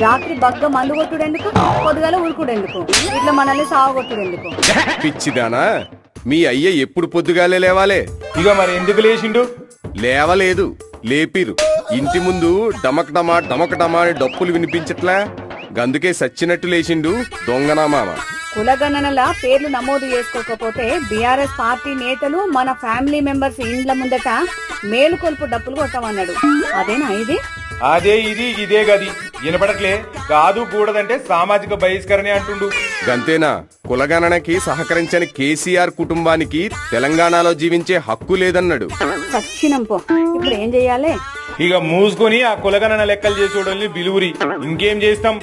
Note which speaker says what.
Speaker 1: రాత్రి బగ్గ మందు కొట్టుడెందుకు, పొద్దుగాల ఊరుకుడెందుకు, ఇట్లా మనల్ని సావగొట్టుడెందుకు?
Speaker 2: పిచ్చిదానా, మీ అయ్య ఎప్పుడు పొద్దుగాలే లేవాలే?
Speaker 3: ఇక మరి ఎందుకు లేచిండు?
Speaker 2: లేవలేదు, లేపిరు. ఇంటి ముందు డమక్ డమా డమక్ డమా అని డప్పులు వినిపించట్లా, గందుకే సచ్చినట్టు లేచిండు దొంగనా మామ.
Speaker 1: కులగణనల పేర్లు నమోదు చేసుకోకపోతే బీఆర్ఎస్ పార్టీ నేతలు మన ఫ్యామిలీ మెంబర్స్ ఇండ్ల ముందట మేలుకొల్పు డప్పులు కొట్టమన్నాడు. అదేనా ఇది?
Speaker 3: అదే ఇది ఇదే గది వినపడట్లే. కాదు కూడదంటే సామాజిక బహిష్కరణ అంటుండు.
Speaker 2: గంతేనా, కులగణనకి సహకరించని కేసీఆర్ కుటుంబానికి తెలంగాణలో జీవించే హక్కు లేదన్నాడు.
Speaker 1: సచ్చినం పో, ఇప్పుడు ఏం చెయ్యాలి?
Speaker 3: ఇక మూసుకొని ఆ కులగణన లెక్కలు చేసేవాళ్ళని బిలువురి. ఇంకేం చేస్తాం?